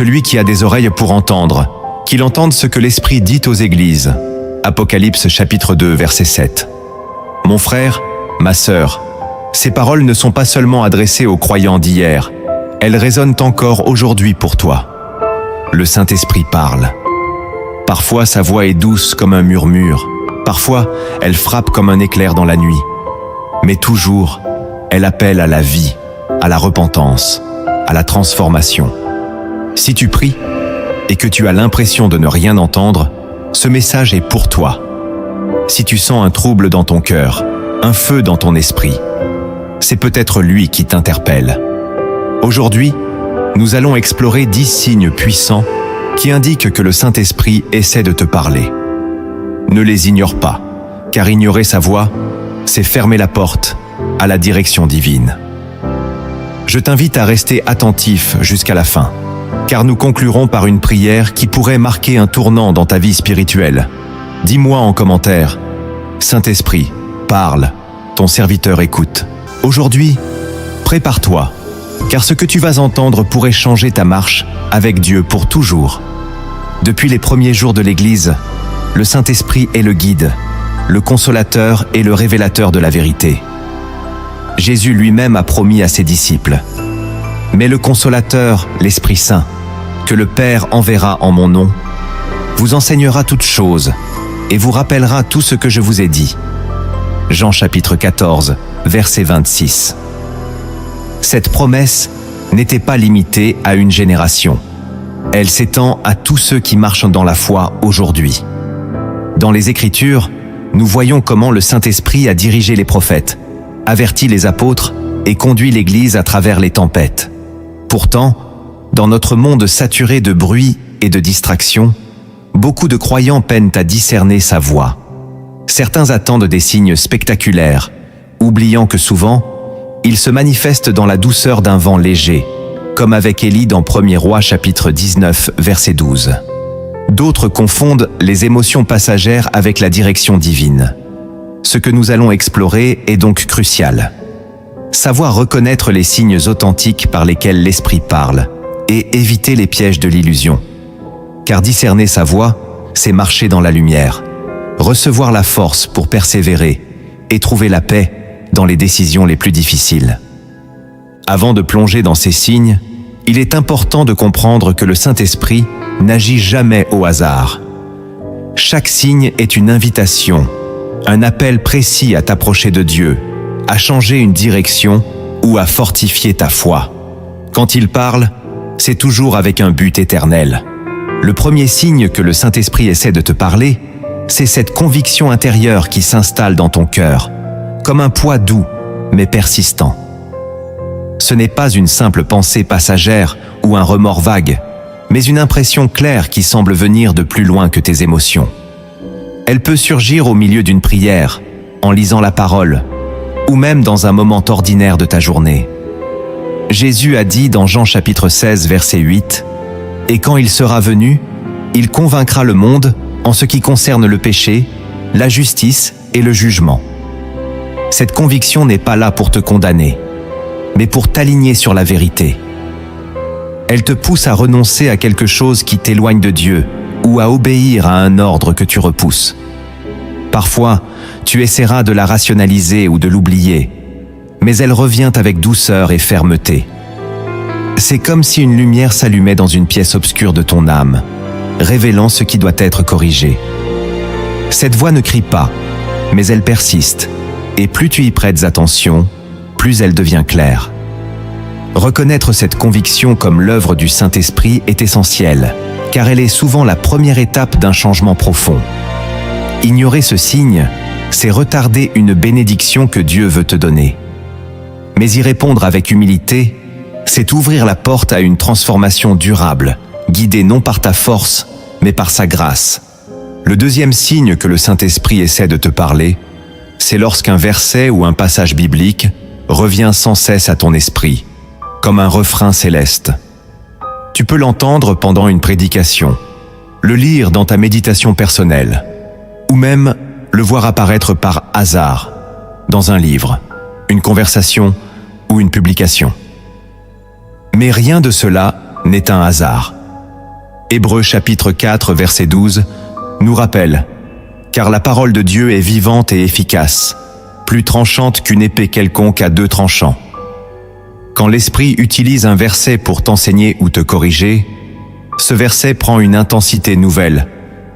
celui qui a des oreilles pour entendre, qu'il entende ce que l'Esprit dit aux églises. Apocalypse chapitre 2, verset 7. Mon frère, ma sœur, ces paroles ne sont pas seulement adressées aux croyants d'hier, elles résonnent encore aujourd'hui pour toi. Le Saint-Esprit parle. Parfois sa voix est douce comme un murmure, parfois elle frappe comme un éclair dans la nuit. Mais toujours, elle appelle à la vie, à la repentance, à la transformation. Si tu pries et que tu as l'impression de ne rien entendre, ce message est pour toi. Si tu sens un trouble dans ton cœur, un feu dans ton esprit, c'est peut-être lui qui t'interpelle. Aujourd'hui, nous allons explorer 10 signes puissants qui indiquent que le Saint-Esprit essaie de te parler. Ne les ignore pas, car ignorer sa voix, c'est fermer la porte à la direction divine. Je t'invite à rester attentif jusqu'à la fin, car nous conclurons par une prière qui pourrait marquer un tournant dans ta vie spirituelle. Dis-moi en commentaire, Saint-Esprit, parle, ton serviteur écoute. Aujourd'hui, prépare-toi, car ce que tu vas entendre pourrait changer ta marche avec Dieu pour toujours. Depuis les premiers jours de l'Église, le Saint-Esprit est le guide, le consolateur et le révélateur de la vérité. Jésus lui-même a promis à ses disciples: « Mais le consolateur, l'Esprit Saint, que le Père enverra en mon nom, vous enseignera toutes choses et vous rappellera tout ce que je vous ai dit. » Jean chapitre 14, verset 26. Cette promesse n'était pas limitée à une génération. Elle s'étend à tous ceux qui marchent dans la foi aujourd'hui. Dans les Écritures, nous voyons comment le Saint-Esprit a dirigé les prophètes, averti les apôtres et conduit l'Église à travers les tempêtes. Pourtant, dans notre monde saturé de bruit et de distractions, beaucoup de croyants peinent à discerner sa voix. Certains attendent des signes spectaculaires, oubliant que souvent, il se manifeste dans la douceur d'un vent léger, comme avec Élie dans 1er Rois chapitre 19, verset 12. D'autres confondent les émotions passagères avec la direction divine. Ce que nous allons explorer est donc crucial. Savoir reconnaître les signes authentiques par lesquels l'Esprit parle et éviter les pièges de l'illusion. Car discerner sa voix, c'est marcher dans la lumière, recevoir la force pour persévérer et trouver la paix dans les décisions les plus difficiles. Avant de plonger dans ces signes, il est important de comprendre que le Saint-Esprit n'agit jamais au hasard. Chaque signe est une invitation, un appel précis à t'approcher de Dieu, à changer une direction ou à fortifier ta foi. Quand il parle, c'est toujours avec un but éternel. Le premier signe que le Saint-Esprit essaie de te parler, c'est cette conviction intérieure qui s'installe dans ton cœur, comme un poids doux, mais persistant. Ce n'est pas une simple pensée passagère ou un remords vague, mais une impression claire qui semble venir de plus loin que tes émotions. Elle peut surgir au milieu d'une prière, en lisant la parole, ou même dans un moment ordinaire de ta journée. Jésus a dit dans Jean chapitre 16, verset 8, « Et quand il sera venu, il convaincra le monde en ce qui concerne le péché, la justice et le jugement. » Cette conviction n'est pas là pour te condamner, mais pour t'aligner sur la vérité. Elle te pousse à renoncer à quelque chose qui t'éloigne de Dieu ou à obéir à un ordre que tu repousses. Parfois, tu essaieras de la rationaliser ou de l'oublier, mais elle revient avec douceur et fermeté. C'est comme si une lumière s'allumait dans une pièce obscure de ton âme, révélant ce qui doit être corrigé. Cette voix ne crie pas, mais elle persiste, et plus tu y prêtes attention, plus elle devient claire. Reconnaître cette conviction comme l'œuvre du Saint-Esprit est essentiel, car elle est souvent la première étape d'un changement profond. Ignorer ce signe, c'est retarder une bénédiction que Dieu veut te donner. Mais y répondre avec humilité, c'est ouvrir la porte à une transformation durable, guidée non par ta force, mais par sa grâce. Le deuxième signe que le Saint-Esprit essaie de te parler, c'est lorsqu'un verset ou un passage biblique revient sans cesse à ton esprit, comme un refrain céleste. Tu peux l'entendre pendant une prédication, le lire dans ta méditation personnelle, ou même le voir apparaître par hasard, dans un livre, une conversation ou une publication. Mais rien de cela n'est un hasard. Hébreux chapitre 4 verset 12 nous rappelle « Car la parole de Dieu est vivante et efficace, plus tranchante qu'une épée quelconque à deux tranchants. » Quand l'Esprit utilise un verset pour t'enseigner ou te corriger, ce verset prend une intensité nouvelle,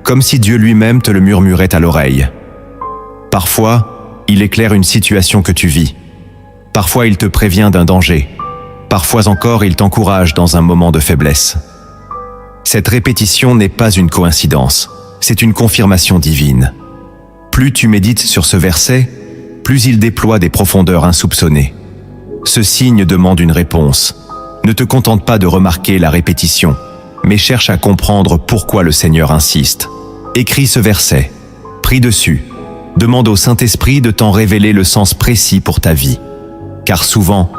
comme si Dieu lui-même te le murmurait à l'oreille. Parfois, il éclaire une situation que tu vis. Parfois, il te prévient d'un danger. Parfois encore, il t'encourage dans un moment de faiblesse. Cette répétition n'est pas une coïncidence, c'est une confirmation divine. Plus tu médites sur ce verset, plus il déploie des profondeurs insoupçonnées. Ce signe demande une réponse. Ne te contente pas de remarquer la répétition, mais cherche à comprendre pourquoi le Seigneur insiste. Écris ce verset, prie dessus, demande au Saint-Esprit de t'en révéler le sens précis pour ta vie. Car souvent,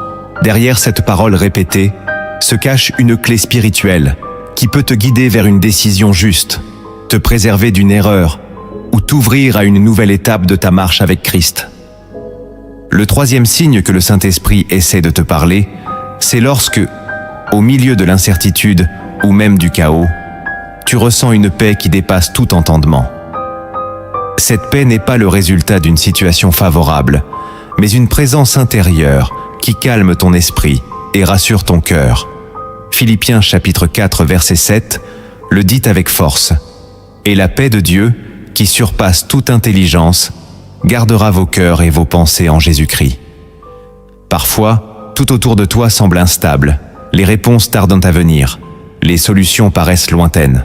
derrière cette parole répétée, se cache une clé spirituelle qui peut te guider vers une décision juste, te préserver d'une erreur ou t'ouvrir à une nouvelle étape de ta marche avec Christ. Le troisième signe que le Saint-Esprit essaie de te parler, c'est lorsque, au milieu de l'incertitude ou même du chaos, tu ressens une paix qui dépasse tout entendement. Cette paix n'est pas le résultat d'une situation favorable, mais une présence intérieure qui calme ton esprit et rassure ton cœur. Philippiens chapitre 4 verset 7 le dit avec force. « Et la paix de Dieu, qui surpasse toute intelligence, gardera vos cœurs et vos pensées en Jésus-Christ. » Parfois, tout autour de toi semble instable, les réponses tardent à venir, les solutions paraissent lointaines.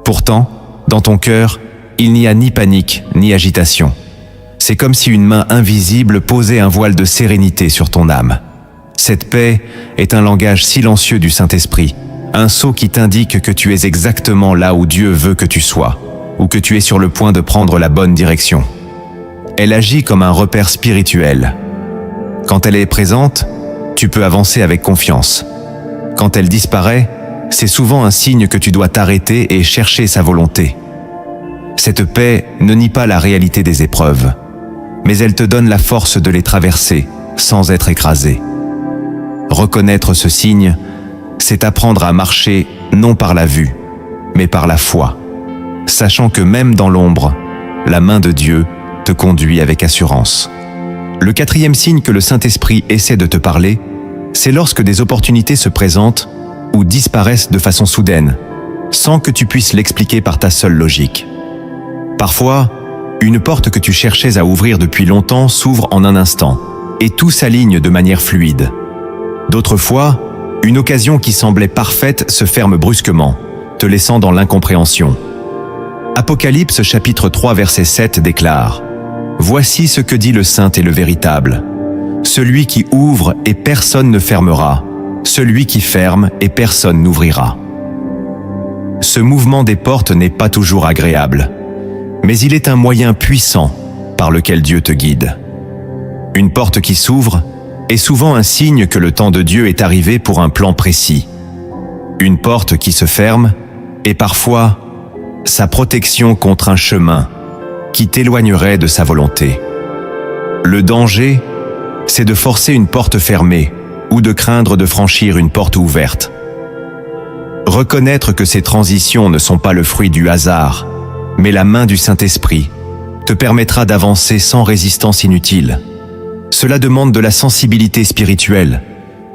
Pourtant, dans ton cœur, il n'y a ni panique ni agitation. C'est comme si une main invisible posait un voile de sérénité sur ton âme. Cette paix est un langage silencieux du Saint-Esprit, un sceau qui t'indique que tu es exactement là où Dieu veut que tu sois, ou que tu es sur le point de prendre la bonne direction. Elle agit comme un repère spirituel. Quand elle est présente, tu peux avancer avec confiance. Quand elle disparaît, c'est souvent un signe que tu dois t'arrêter et chercher sa volonté. Cette paix ne nie pas la réalité des épreuves, mais elle te donne la force de les traverser sans être écrasé. Reconnaître ce signe, c'est apprendre à marcher non par la vue, mais par la foi, sachant que même dans l'ombre, la main de Dieu te conduit avec assurance. Le quatrième signe que le Saint-Esprit essaie de te parler, c'est lorsque des opportunités se présentent ou disparaissent de façon soudaine, sans que tu puisses l'expliquer par ta seule logique. Parfois, une porte que tu cherchais à ouvrir depuis longtemps s'ouvre en un instant, et tout s'aligne de manière fluide. D'autres fois, une occasion qui semblait parfaite se ferme brusquement, te laissant dans l'incompréhension. Apocalypse chapitre 3 verset 7 déclare « Voici ce que dit le Saint et le véritable. Celui qui ouvre et personne ne fermera, celui qui ferme et personne n'ouvrira. » Ce mouvement des portes n'est pas toujours agréable, mais il est un moyen puissant par lequel Dieu te guide. Une porte qui s'ouvre est souvent un signe que le temps de Dieu est arrivé pour un plan précis. Une porte qui se ferme est parfois sa protection contre un chemin qui t'éloignerait de sa volonté. Le danger, c'est de forcer une porte fermée ou de craindre de franchir une porte ouverte. Reconnaître que ces transitions ne sont pas le fruit du hasard, mais la main du Saint-Esprit te permettra d'avancer sans résistance inutile. Cela demande de la sensibilité spirituelle,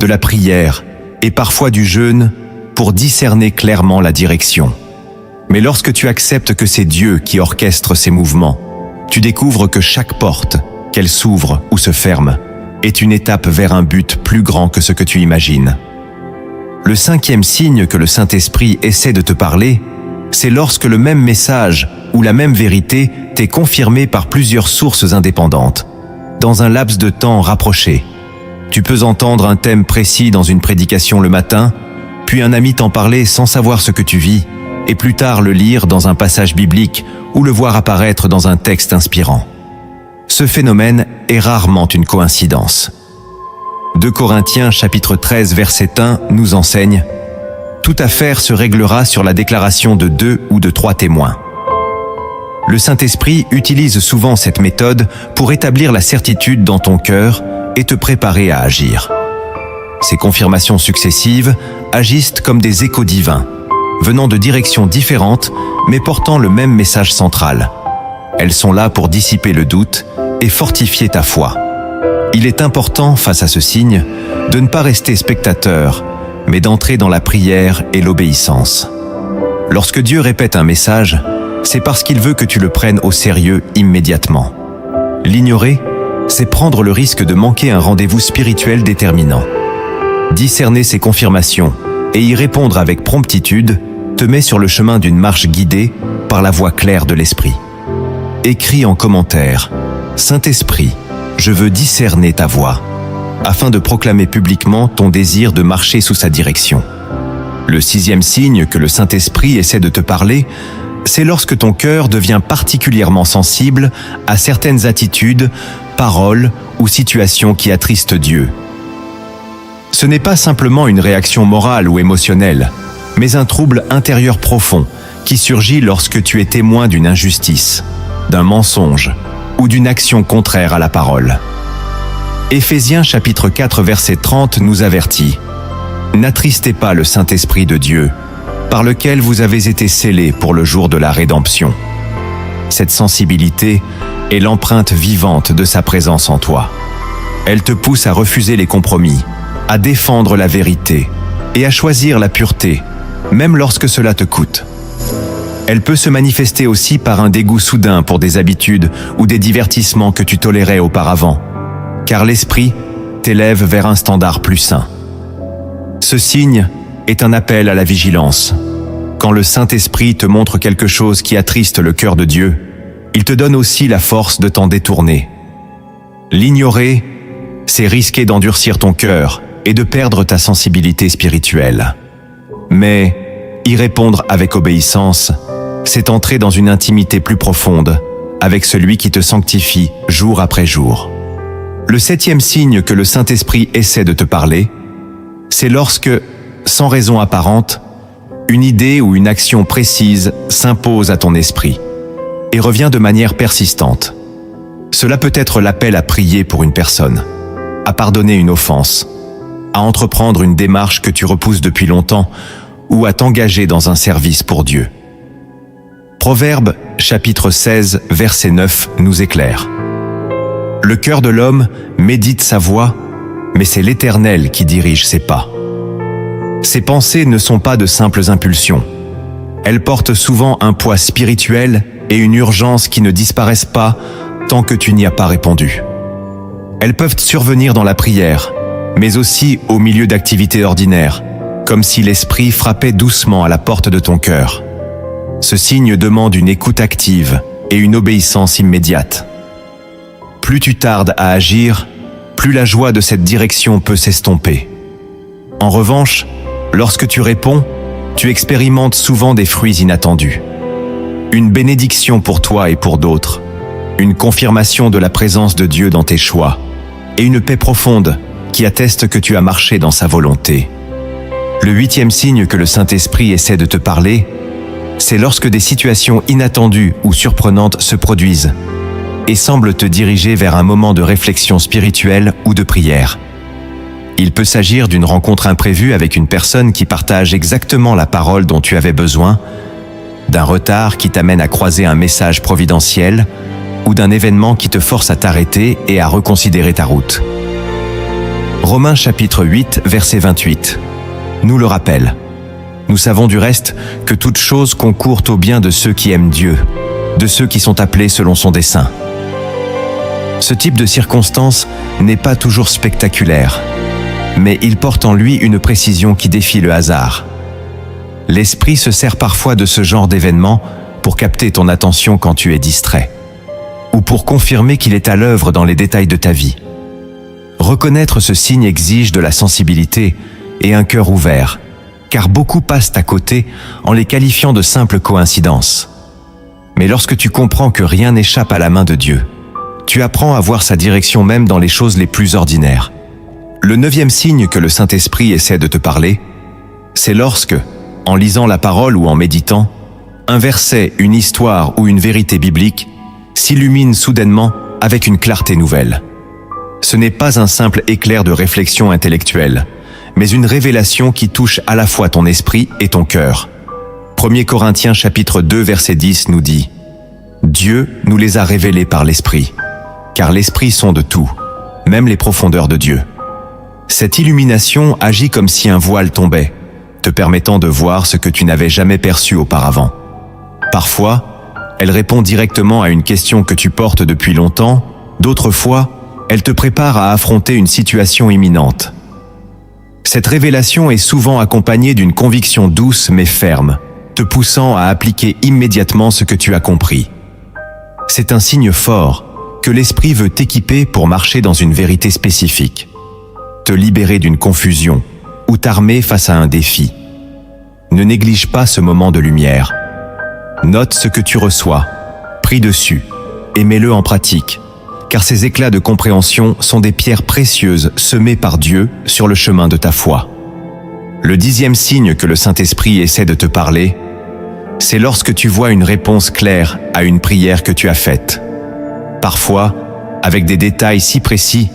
de la prière et parfois du jeûne pour discerner clairement la direction. Mais lorsque tu acceptes que c'est Dieu qui orchestre ces mouvements, tu découvres que chaque porte, qu'elle s'ouvre ou se ferme, est une étape vers un but plus grand que ce que tu imagines. Le cinquième signe que le Saint-Esprit essaie de te parler, c'est lorsque le même message ou la même vérité t'est confirmé par plusieurs sources indépendantes, dans un laps de temps rapproché. Tu peux entendre un thème précis dans une prédication le matin, puis un ami t'en parler sans savoir ce que tu vis, et plus tard le lire dans un passage biblique ou le voir apparaître dans un texte inspirant. Ce phénomène est rarement une coïncidence. 2 Corinthiens chapitre 13 verset 1 nous enseigne « Toute affaire se réglera sur la déclaration de 2 ou de 3 témoins. » Le Saint-Esprit utilise souvent cette méthode pour établir la certitude dans ton cœur et te préparer à agir. Ces confirmations successives agissent comme des échos divins, venant de directions différentes, mais portant le même message central. Elles sont là pour dissiper le doute et fortifier ta foi. Il est important, face à ce signe, de ne pas rester spectateur, mais d'entrer dans la prière et l'obéissance. Lorsque Dieu répète un message, c'est parce qu'il veut que tu le prennes au sérieux immédiatement. L'ignorer, c'est prendre le risque de manquer un rendez-vous spirituel déterminant. Discerner ces confirmations et y répondre avec promptitude te met sur le chemin d'une marche guidée par la voix claire de l'Esprit. Écris en commentaire « Saint-Esprit, je veux discerner ta voix » afin de proclamer publiquement ton désir de marcher sous sa direction. Le 6e signe que le Saint-Esprit essaie de te parler, c'est lorsque ton cœur devient particulièrement sensible à certaines attitudes, paroles ou situations qui attristent Dieu. Ce n'est pas simplement une réaction morale ou émotionnelle, mais un trouble intérieur profond qui surgit lorsque tu es témoin d'une injustice, d'un mensonge ou d'une action contraire à la parole. Éphésiens chapitre 4 verset 30 nous avertit « N'attristez pas le Saint-Esprit de Dieu, par lequel vous avez été scellés pour le jour de la rédemption. » Cette sensibilité est l'empreinte vivante de sa présence en toi. Elle te pousse à refuser les compromis, à défendre la vérité et à choisir la pureté, même lorsque cela te coûte. Elle peut se manifester aussi par un dégoût soudain pour des habitudes ou des divertissements que tu tolérais auparavant, car l'Esprit t'élève vers un standard plus sain. Ce signe est un appel à la vigilance. Quand le Saint-Esprit te montre quelque chose qui attriste le cœur de Dieu, il te donne aussi la force de t'en détourner. L'ignorer, c'est risquer d'endurcir ton cœur et de perdre ta sensibilité spirituelle. Mais y répondre avec obéissance, c'est entrer dans une intimité plus profonde avec celui qui te sanctifie jour après jour. Le 7e signe que le Saint-Esprit essaie de te parler, c'est lorsque, sans raison apparente, une idée ou une action précise s'impose à ton esprit et revient de manière persistante. Cela peut être l'appel à prier pour une personne, à pardonner une offense, à entreprendre une démarche que tu repousses depuis longtemps ou à t'engager dans un service pour Dieu. Proverbe chapitre 16 verset 9 nous éclaire. Le cœur de l'homme médite sa voie, mais c'est l'Éternel qui dirige ses pas. Ses pensées ne sont pas de simples impulsions. Elles portent souvent un poids spirituel et une urgence qui ne disparaissent pas tant que tu n'y as pas répondu. Elles peuvent survenir dans la prière, mais aussi au milieu d'activités ordinaires, comme si l'Esprit frappait doucement à la porte de ton cœur. Ce signe demande une écoute active et une obéissance immédiate. Plus tu tardes à agir, plus la joie de cette direction peut s'estomper. En revanche, lorsque tu réponds, tu expérimentes souvent des fruits inattendus. Une bénédiction pour toi et pour d'autres, une confirmation de la présence de Dieu dans tes choix, et une paix profonde qui atteste que tu as marché dans sa volonté. Le 8e signe que le Saint-Esprit essaie de te parler, c'est lorsque des situations inattendues ou surprenantes se produisent et semblent te diriger vers un moment de réflexion spirituelle ou de prière. Il peut s'agir d'une rencontre imprévue avec une personne qui partage exactement la parole dont tu avais besoin, d'un retard qui t'amène à croiser un message providentiel ou d'un événement qui te force à t'arrêter et à reconsidérer ta route. Romains chapitre 8, verset 28 nous le rappelle. Nous savons du reste que toute chose concourt au bien de ceux qui aiment Dieu, de ceux qui sont appelés selon son dessein. Ce type de circonstance n'est pas toujours spectaculaire, mais il porte en lui une précision qui défie le hasard. L'Esprit se sert parfois de ce genre d'événement pour capter ton attention quand tu es distrait, ou pour confirmer qu'il est à l'œuvre dans les détails de ta vie. Reconnaître ce signe exige de la sensibilité et un cœur ouvert, car beaucoup passent à côté en les qualifiant de simples coïncidences. Mais lorsque tu comprends que rien n'échappe à la main de Dieu, tu apprends à voir sa direction même dans les choses les plus ordinaires. Le 9e signe que le Saint-Esprit essaie de te parler, c'est lorsque, en lisant la parole ou en méditant, un verset, une histoire ou une vérité biblique s'illumine soudainement avec une clarté nouvelle. Ce n'est pas un simple éclair de réflexion intellectuelle, mais une révélation qui touche à la fois ton esprit et ton cœur. 1 Corinthiens chapitre 2 verset 10 nous dit « Dieu nous les a révélés par l'Esprit, car l'Esprit sonde tout, même les profondeurs de Dieu. » Cette illumination agit comme si un voile tombait, te permettant de voir ce que tu n'avais jamais perçu auparavant. Parfois, elle répond directement à une question que tu portes depuis longtemps, d'autres fois, elle te prépare à affronter une situation imminente. Cette révélation est souvent accompagnée d'une conviction douce mais ferme, te poussant à appliquer immédiatement ce que tu as compris. C'est un signe fort que l'Esprit veut t'équiper pour marcher dans une vérité spécifique, te libérer d'une confusion ou t'armer face à un défi. Ne néglige pas ce moment de lumière. Note ce que tu reçois, prie dessus et mets-le en pratique, car ces éclats de compréhension sont des pierres précieuses semées par Dieu sur le chemin de ta foi. Le 10e signe que le Saint-Esprit essaie de te parler, c'est lorsque tu vois une réponse claire à une prière que tu as faite. Parfois, avec des détails si précis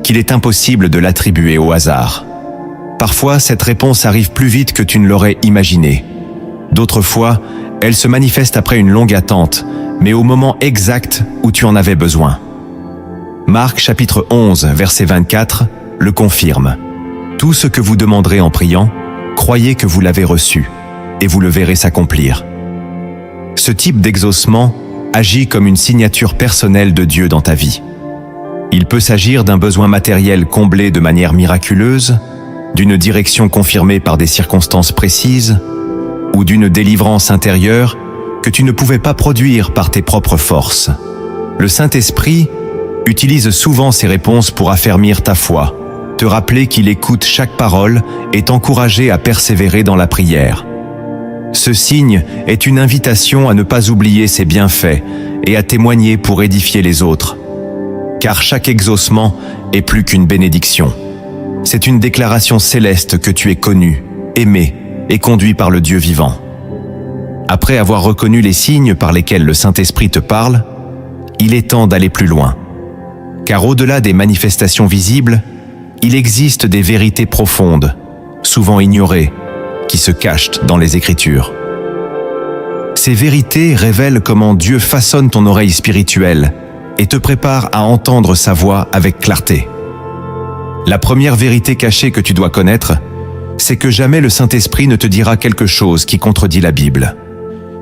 qu'il est impossible de l'attribuer au hasard. Parfois, cette réponse arrive plus vite que tu ne l'aurais imaginé. D'autres fois, elle se manifeste après une longue attente, mais au moment exact où tu en avais besoin. Marc chapitre 11, verset 24, le confirme. « Tout ce que vous demanderez en priant, croyez que vous l'avez reçu, et vous le verrez s'accomplir. » Ce type d'exaucement agit comme une signature personnelle de Dieu dans ta vie. Il peut s'agir d'un besoin matériel comblé de manière miraculeuse, d'une direction confirmée par des circonstances précises, ou d'une délivrance intérieure que tu ne pouvais pas produire par tes propres forces. Le Saint-Esprit utilise souvent ces réponses pour affermir ta foi, te rappeler qu'il écoute chaque parole et t'encourager à persévérer dans la prière. Ce signe est une invitation à ne pas oublier ses bienfaits et à témoigner pour édifier les autres. Car chaque exaucement est plus qu'une bénédiction. C'est une déclaration céleste que tu es connu, aimé et conduit par le Dieu vivant. Après avoir reconnu les signes par lesquels le Saint-Esprit te parle, il est temps d'aller plus loin. Car au-delà des manifestations visibles, il existe des vérités profondes, souvent ignorées, qui se cachent dans les Écritures. Ces vérités révèlent comment Dieu façonne ton oreille spirituelle et te prépare à entendre sa voix avec clarté. La première vérité cachée que tu dois connaître, c'est que jamais le Saint-Esprit ne te dira quelque chose qui contredit la Bible.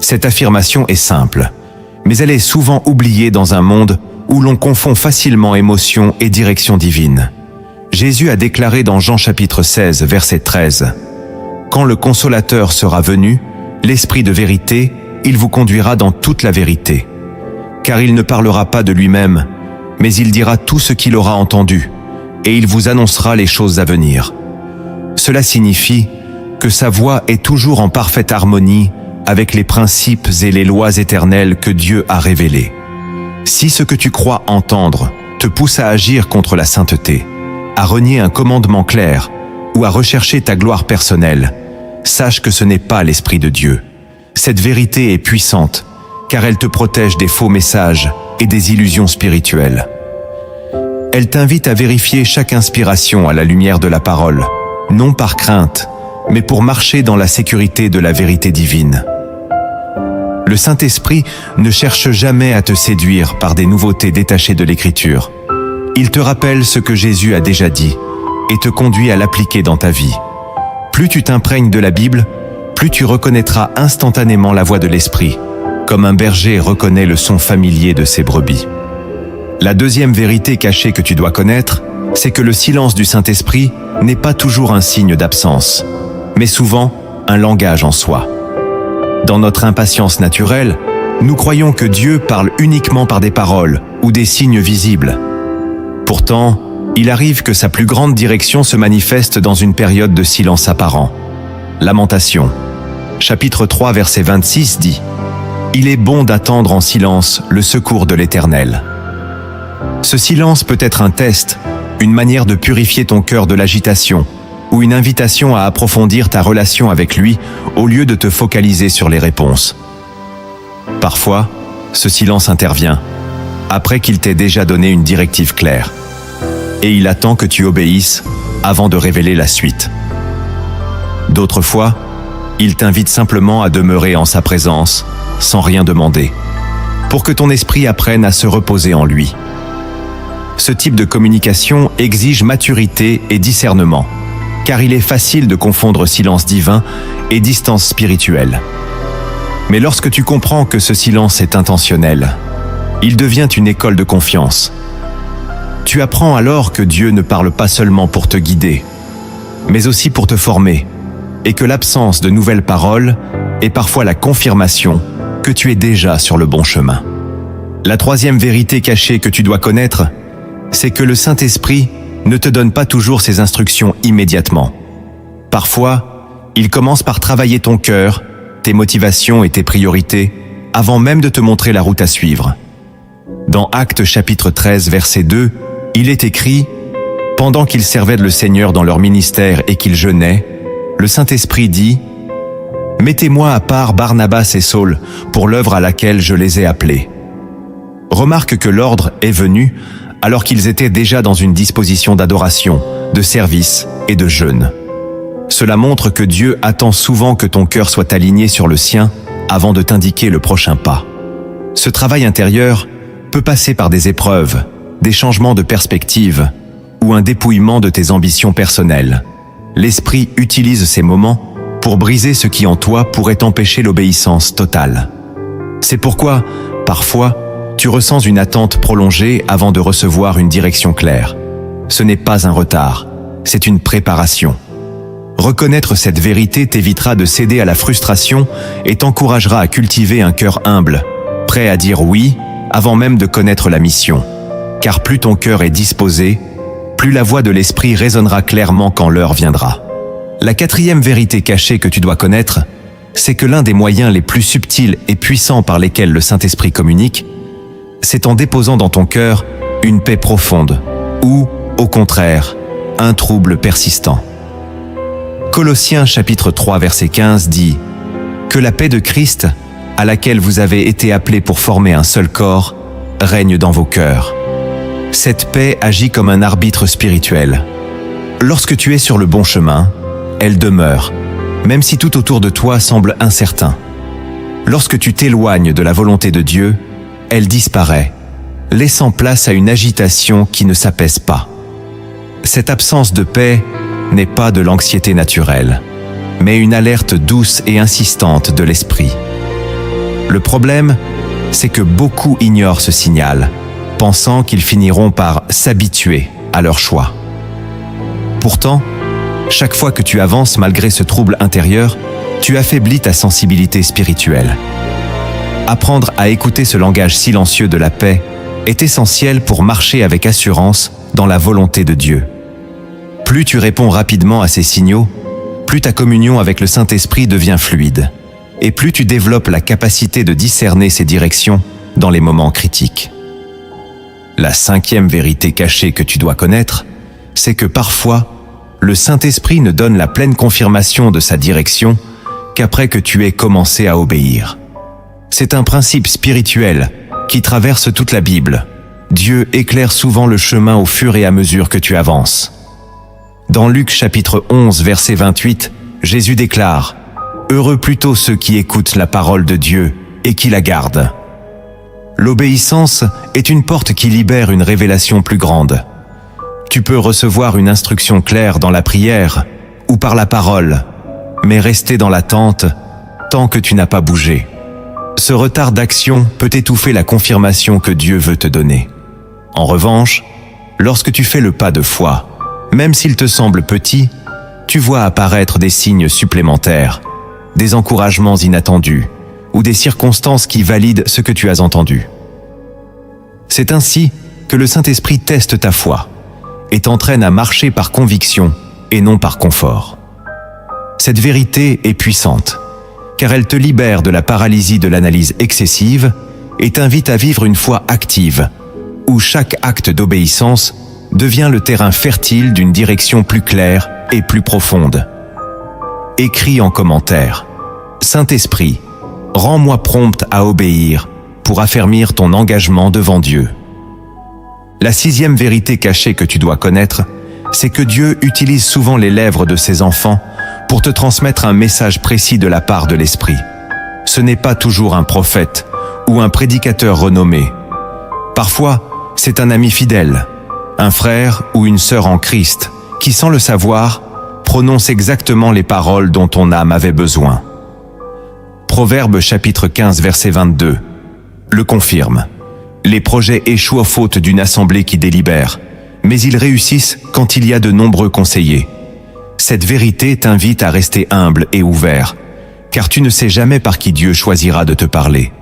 Cette affirmation est simple, mais elle est souvent oubliée dans un monde où l'on confond facilement émotion et direction divine. Jésus a déclaré dans Jean chapitre 16, verset 13, « Quand le Consolateur sera venu, l'Esprit de vérité, il vous conduira dans toute la vérité. Car il ne parlera pas de lui-même, mais il dira tout ce qu'il aura entendu, et il vous annoncera les choses à venir. » Cela signifie que sa voix est toujours en parfaite harmonie avec les principes et les lois éternelles que Dieu a révélées. Si ce que tu crois entendre te pousse à agir contre la sainteté, à renier un commandement clair ou à rechercher ta gloire personnelle, sache que ce n'est pas l'Esprit de Dieu. Cette vérité est puissante, car elle te protège des faux messages et des illusions spirituelles. Elle t'invite à vérifier chaque inspiration à la lumière de la parole, non par crainte, mais pour marcher dans la sécurité de la vérité divine. Le Saint-Esprit ne cherche jamais à te séduire par des nouveautés détachées de l'Écriture. Il te rappelle ce que Jésus a déjà dit et te conduit à l'appliquer dans ta vie. Plus tu t'imprègnes de la Bible, plus tu reconnaîtras instantanément la voix de l'Esprit, comme un berger reconnaît le son familier de ses brebis. La deuxième vérité cachée que tu dois connaître, c'est que le silence du Saint-Esprit n'est pas toujours un signe d'absence, mais souvent un langage en soi. Dans notre impatience naturelle, nous croyons que Dieu parle uniquement par des paroles ou des signes visibles. Pourtant, il arrive que sa plus grande direction se manifeste dans une période de silence apparent. Lamentation, chapitre 3, verset 26 dit « Il est bon d'attendre en silence le secours de l'Éternel. » Ce silence peut être un test, une manière de purifier ton cœur de l'agitation, ou une invitation à approfondir ta relation avec lui au lieu de te focaliser sur les réponses. Parfois, ce silence intervient, après qu'il t'ait déjà donné une directive claire. Et il attend que tu obéisses avant de révéler la suite. D'autres fois, Il t'invite simplement à demeurer en sa présence, sans rien demander, pour que ton esprit apprenne à se reposer en lui. Ce type de communication exige maturité et discernement, car il est facile de confondre silence divin et distance spirituelle. Mais lorsque tu comprends que ce silence est intentionnel, il devient une école de confiance. Tu apprends alors que Dieu ne parle pas seulement pour te guider, mais aussi pour te former, et que l'absence de nouvelles paroles est parfois la confirmation que tu es déjà sur le bon chemin. La troisième vérité cachée que tu dois connaître, c'est que le Saint-Esprit ne te donne pas toujours ses instructions immédiatement. Parfois, il commence par travailler ton cœur, tes motivations et tes priorités, avant même de te montrer la route à suivre. Dans Actes chapitre 13, verset 2, il est écrit « Pendant qu'ils servaient le Seigneur dans leur ministère et qu'ils jeûnaient, le Saint-Esprit dit « Mettez-moi à part Barnabas et Saul pour l'œuvre à laquelle je les ai appelés. » Remarque que l'ordre est venu alors qu'ils étaient déjà dans une disposition d'adoration, de service et de jeûne. Cela montre que Dieu attend souvent que ton cœur soit aligné sur le sien avant de t'indiquer le prochain pas. Ce travail intérieur peut passer par des épreuves, des changements de perspective ou un dépouillement de tes ambitions personnelles. L'Esprit utilise ces moments pour briser ce qui en toi pourrait empêcher l'obéissance totale. C'est pourquoi, parfois, tu ressens une attente prolongée avant de recevoir une direction claire. Ce n'est pas un retard, c'est une préparation. Reconnaître cette vérité t'évitera de céder à la frustration et t'encouragera à cultiver un cœur humble, prêt à dire oui avant même de connaître la mission. Car plus ton cœur est disposé, plus la voix de l'Esprit résonnera clairement quand l'heure viendra. La quatrième vérité cachée que tu dois connaître, c'est que l'un des moyens les plus subtils et puissants par lesquels le Saint-Esprit communique, c'est en déposant dans ton cœur une paix profonde ou, au contraire, un trouble persistant. Colossiens chapitre 3 verset 15 dit « Que la paix de Christ, à laquelle vous avez été appelés pour former un seul corps, règne dans vos cœurs. » Cette paix agit comme un arbitre spirituel. Lorsque tu es sur le bon chemin, elle demeure, même si tout autour de toi semble incertain. Lorsque tu t'éloignes de la volonté de Dieu, elle disparaît, laissant place à une agitation qui ne s'apaise pas. Cette absence de paix n'est pas de l'anxiété naturelle, mais une alerte douce et insistante de l'esprit. Le problème, c'est que beaucoup ignorent ce signal, pensant qu'ils finiront par s'habituer à leur choix. Pourtant, chaque fois que tu avances malgré ce trouble intérieur, tu affaiblis ta sensibilité spirituelle. Apprendre à écouter ce langage silencieux de la paix est essentiel pour marcher avec assurance dans la volonté de Dieu. Plus tu réponds rapidement à ces signaux, plus ta communion avec le Saint-Esprit devient fluide, et plus tu développes la capacité de discerner ses directions dans les moments critiques. La cinquième vérité cachée que tu dois connaître, c'est que parfois, le Saint-Esprit ne donne la pleine confirmation de sa direction qu'après que tu aies commencé à obéir. C'est un principe spirituel qui traverse toute la Bible. Dieu éclaire souvent le chemin au fur et à mesure que tu avances. Dans Luc chapitre 11, verset 28, Jésus déclare « Heureux plutôt ceux qui écoutent la parole de Dieu et qui la gardent. » L'obéissance est une porte qui libère une révélation plus grande. Tu peux recevoir une instruction claire dans la prière ou par la parole, mais rester dans l'attente tant que tu n'as pas bougé. Ce retard d'action peut étouffer la confirmation que Dieu veut te donner. En revanche, lorsque tu fais le pas de foi, même s'il te semble petit, tu vois apparaître des signes supplémentaires, des encouragements inattendus ou des circonstances qui valident ce que tu as entendu. C'est ainsi que le Saint-Esprit teste ta foi et t'entraîne à marcher par conviction et non par confort. Cette vérité est puissante, car elle te libère de la paralysie de l'analyse excessive et t'invite à vivre une foi active, où chaque acte d'obéissance devient le terrain fertile d'une direction plus claire et plus profonde. Écris en commentaire « Saint-Esprit, rends-moi prompte à obéir pour affermir ton engagement devant Dieu. » La sixième vérité cachée que tu dois connaître, c'est que Dieu utilise souvent les lèvres de ses enfants pour te transmettre un message précis de la part de l'Esprit. Ce n'est pas toujours un prophète ou un prédicateur renommé. Parfois, c'est un ami fidèle, un frère ou une sœur en Christ qui, sans le savoir, prononce exactement les paroles dont ton âme avait besoin. Proverbe chapitre 15 verset 22 le confirme. Les projets échouent faute d'une assemblée qui délibère, mais ils réussissent quand il y a de nombreux conseillers. Cette vérité t'invite à rester humble et ouvert, car tu ne sais jamais par qui Dieu choisira de te parler.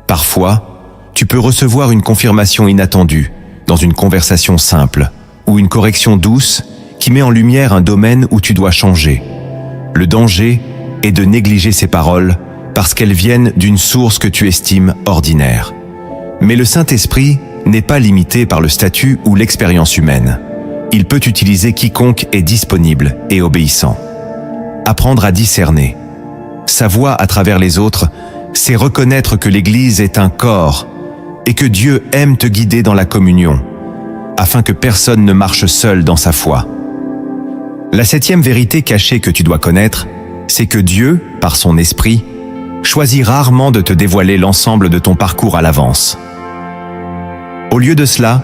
Parfois, tu peux recevoir une confirmation inattendue dans une conversation simple ou une correction douce qui met en lumière un domaine où tu dois changer. Le danger est de négliger ces paroles parce qu'elles viennent d'une source que tu estimes ordinaire. Mais le Saint-Esprit n'est pas limité par le statut ou l'expérience humaine. Il peut utiliser quiconque est disponible et obéissant. Apprendre à discerner. Sa voix à travers les autres, c'est reconnaître que l'Église est un corps et que Dieu aime te guider dans la communion, afin que personne ne marche seul dans sa foi. La 7e vérité cachée que tu dois connaître, c'est que Dieu, par son Esprit, choisit rarement de te dévoiler l'ensemble de ton parcours à l'avance. Au lieu de cela,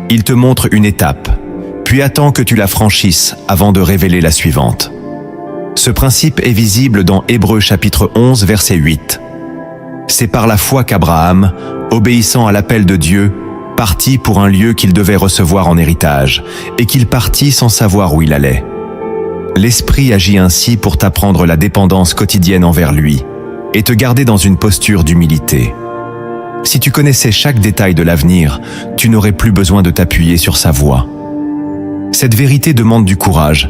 il te montre une étape, puis attend que tu la franchisses avant de révéler la suivante. Ce principe est visible dans Hébreux chapitre 11 verset 8. C'est par la foi qu'Abraham, obéissant à l'appel de Dieu, partit pour un lieu qu'il devait recevoir en héritage, et qu'il partit sans savoir où il allait. L'Esprit agit ainsi pour t'apprendre la dépendance quotidienne envers lui, et te garder dans une posture d'humilité. Si tu connaissais chaque détail de l'avenir, tu n'aurais plus besoin de t'appuyer sur sa voix. Cette vérité demande du courage,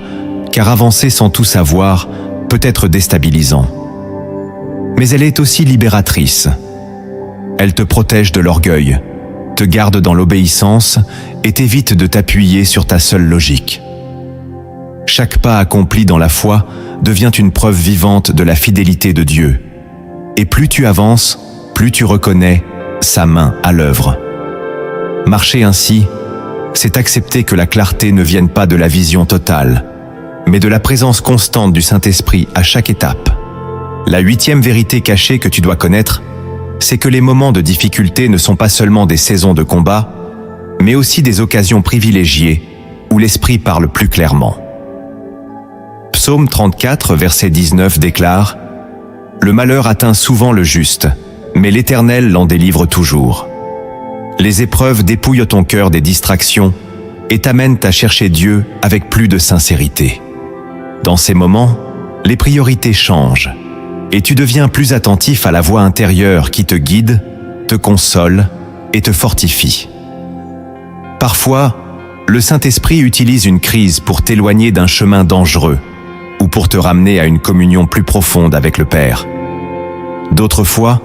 car avancer sans tout savoir peut être déstabilisant. Mais elle est aussi libératrice. Elle te protège de l'orgueil, te garde dans l'obéissance et t'évite de t'appuyer sur ta seule logique. Chaque pas accompli dans la foi devient une preuve vivante de la fidélité de Dieu. Et plus tu avances, plus tu reconnais sa main à l'œuvre. Marcher ainsi, c'est accepter que la clarté ne vienne pas de la vision totale, mais de la présence constante du Saint-Esprit à chaque étape. La 8e vérité cachée que tu dois connaître, c'est que les moments de difficulté ne sont pas seulement des saisons de combat, mais aussi des occasions privilégiées où l'Esprit parle plus clairement. Psaume 34, verset 19 déclare « Le malheur atteint souvent le juste, mais l'Éternel l'en délivre toujours. » Les épreuves dépouillent ton cœur des distractions et t'amènent à chercher Dieu avec plus de sincérité. Dans ces moments, les priorités changent et tu deviens plus attentif à la voix intérieure qui te guide, te console et te fortifie. Parfois, le Saint-Esprit utilise une crise pour t'éloigner d'un chemin dangereux ou pour te ramener à une communion plus profonde avec le Père. D'autres fois,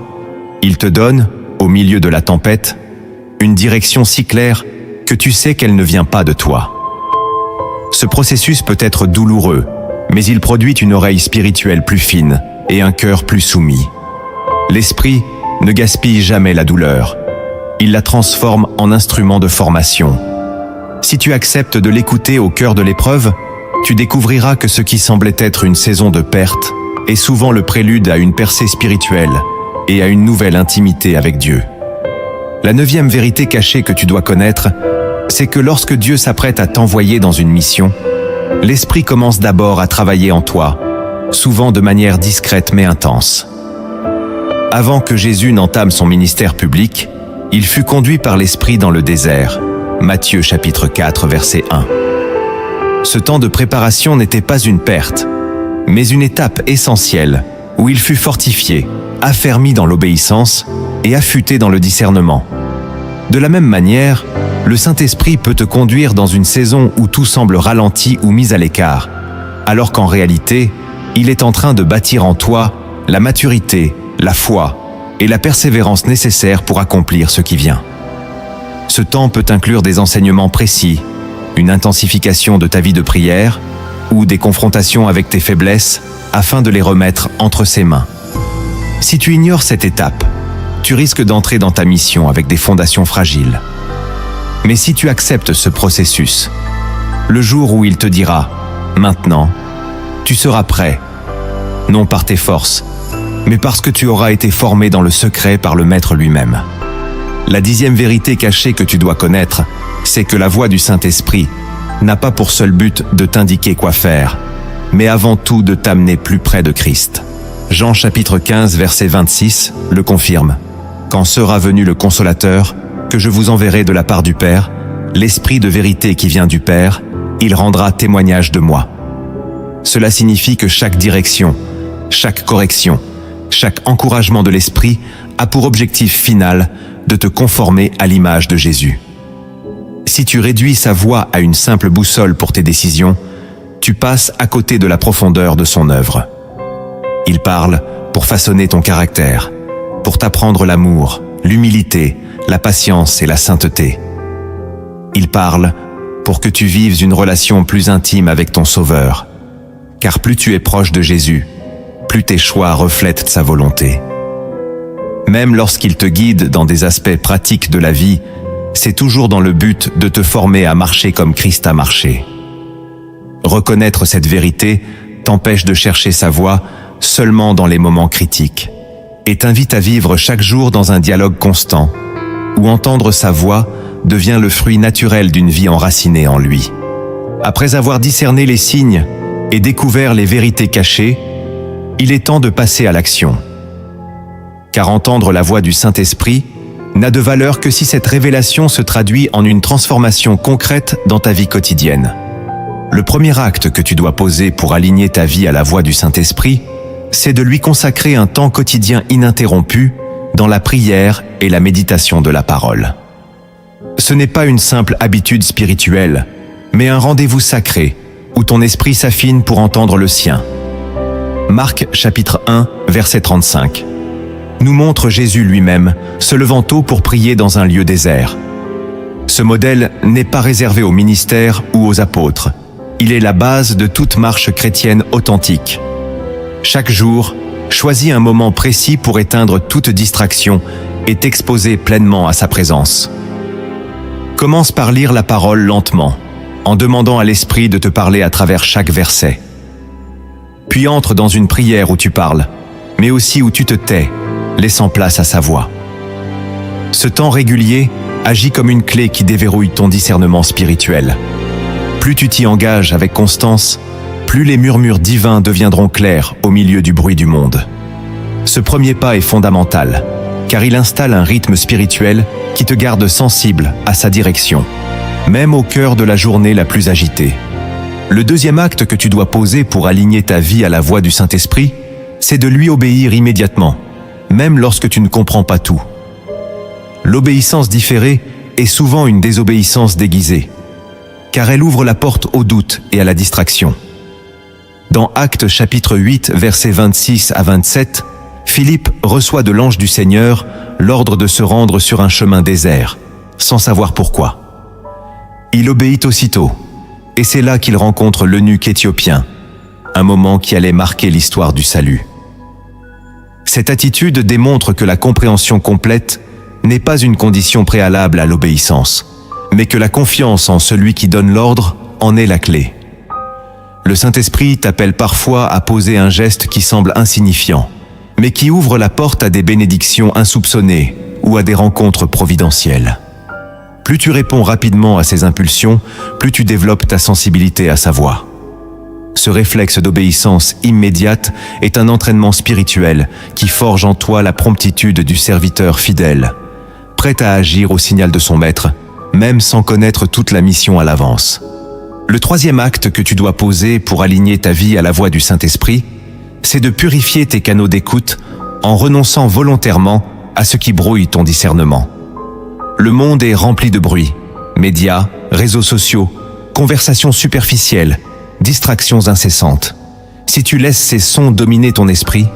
il te donne, au milieu de la tempête, une direction si claire que tu sais qu'elle ne vient pas de toi. Ce processus peut être douloureux, mais il produit une oreille spirituelle plus fine et un cœur plus soumis. L'Esprit ne gaspille jamais la douleur. Il la transforme en instrument de formation. Si tu acceptes de l'écouter au cœur de l'épreuve, tu découvriras que ce qui semblait être une saison de perte est souvent le prélude à une percée spirituelle et à une nouvelle intimité avec Dieu. La 9e vérité cachée que tu dois connaître, c'est que lorsque Dieu s'apprête à t'envoyer dans une mission, l'Esprit commence d'abord à travailler en toi, souvent de manière discrète mais intense. Avant que Jésus n'entame son ministère public, il fut conduit par l'Esprit dans le désert. Matthieu chapitre 4 verset 1. Ce temps de préparation n'était pas une perte, mais une étape essentielle où il fut fortifié, affermi dans l'obéissance et affûté dans le discernement. De la même manière, le Saint-Esprit peut te conduire dans une saison où tout semble ralenti ou mis à l'écart, alors qu'en réalité, il est en train de bâtir en toi la maturité, la foi et la persévérance nécessaires pour accomplir ce qui vient. Ce temps peut inclure des enseignements précis, une intensification de ta vie de prière ou des confrontations avec tes faiblesses afin de les remettre entre ses mains. Si tu ignores cette étape, tu risques d'entrer dans ta mission avec des fondations fragiles. Mais si tu acceptes ce processus, le jour où il te dira « Maintenant », tu seras prêt, non par tes forces, mais parce que tu auras été formé dans le secret par le Maître lui-même. La 10e vérité cachée que tu dois connaître, c'est que la voix du Saint-Esprit n'a pas pour seul but de t'indiquer quoi faire, mais avant tout de t'amener plus près de Christ. Jean chapitre 15 verset 26 le confirme. Quand sera venu le Consolateur, que je vous enverrai de la part du Père, l'Esprit de vérité qui vient du Père, il rendra témoignage de moi. Cela signifie que chaque direction, chaque correction, chaque encouragement de l'Esprit a pour objectif final de te conformer à l'image de Jésus. Si tu réduis sa voix à une simple boussole pour tes décisions, tu passes à côté de la profondeur de son œuvre. Il parle pour façonner ton caractère, pour t'apprendre l'amour, l'humilité, la patience et la sainteté. Il parle pour que tu vives une relation plus intime avec ton Sauveur, car plus tu es proche de Jésus, plus tes choix reflètent sa volonté. Même lorsqu'il te guide dans des aspects pratiques de la vie, c'est toujours dans le but de te former à marcher comme Christ a marché. Reconnaître cette vérité t'empêche de chercher sa voie seulement dans les moments critiques et t'invite à vivre chaque jour dans un dialogue constant, où entendre sa voix devient le fruit naturel d'une vie enracinée en lui. Après avoir discerné les signes et découvert les vérités cachées, il est temps de passer à l'action. Car entendre la voix du Saint-Esprit n'a de valeur que si cette révélation se traduit en une transformation concrète dans ta vie quotidienne. Le premier acte que tu dois poser pour aligner ta vie à la voix du Saint-Esprit, c'est de lui consacrer un temps quotidien ininterrompu dans la prière et la méditation de la parole. Ce n'est pas une simple habitude spirituelle, mais un rendez-vous sacré où ton esprit s'affine pour entendre le sien. Marc chapitre 1, verset 35. Nous montre Jésus lui-même, se levant tôt pour prier dans un lieu désert. Ce modèle n'est pas réservé aux ministères ou aux apôtres. Il est la base de toute marche chrétienne authentique. Chaque jour, choisis un moment précis pour éteindre toute distraction et t'exposer pleinement à sa présence. Commence par lire la parole lentement, en demandant à l'Esprit de te parler à travers chaque verset. Puis entre dans une prière où tu parles, mais aussi où tu te tais, laissant place à sa voix. Ce temps régulier agit comme une clé qui déverrouille ton discernement spirituel. Plus tu t'y engages avec constance, plus les murmures divins deviendront clairs au milieu du bruit du monde. Ce premier pas est fondamental, car il installe un rythme spirituel qui te garde sensible à sa direction, même au cœur de la journée la plus agitée. Le deuxième acte que tu dois poser pour aligner ta vie à la voix du Saint-Esprit, c'est de lui obéir immédiatement, même lorsque tu ne comprends pas tout. L'obéissance différée est souvent une désobéissance déguisée, car elle ouvre la porte au doute et à la distraction. Dans Actes chapitre 8, versets 26 à 27, Philippe reçoit de l'ange du Seigneur l'ordre de se rendre sur un chemin désert, sans savoir pourquoi. Il obéit aussitôt, et c'est là qu'il rencontre l'eunuque éthiopien, un moment qui allait marquer l'histoire du salut. Cette attitude démontre que la compréhension complète n'est pas une condition préalable à l'obéissance, mais que la confiance en celui qui donne l'ordre en est la clé. Le Saint-Esprit t'appelle parfois à poser un geste qui semble insignifiant, mais qui ouvre la porte à des bénédictions insoupçonnées ou à des rencontres providentielles. Plus tu réponds rapidement à ces impulsions, plus tu développes ta sensibilité à sa voix. Ce réflexe d'obéissance immédiate est un entraînement spirituel qui forge en toi la promptitude du serviteur fidèle, prêt à agir au signal de son maître, même sans connaître toute la mission à l'avance. Le troisième acte que tu dois poser pour aligner ta vie à la voix du Saint-Esprit, c'est de purifier tes canaux d'écoute en renonçant volontairement à ce qui brouille ton discernement. Le monde est rempli de bruit, médias, réseaux sociaux, conversations superficielles, distractions incessantes. Si tu laisses ces sons dominer ton esprit,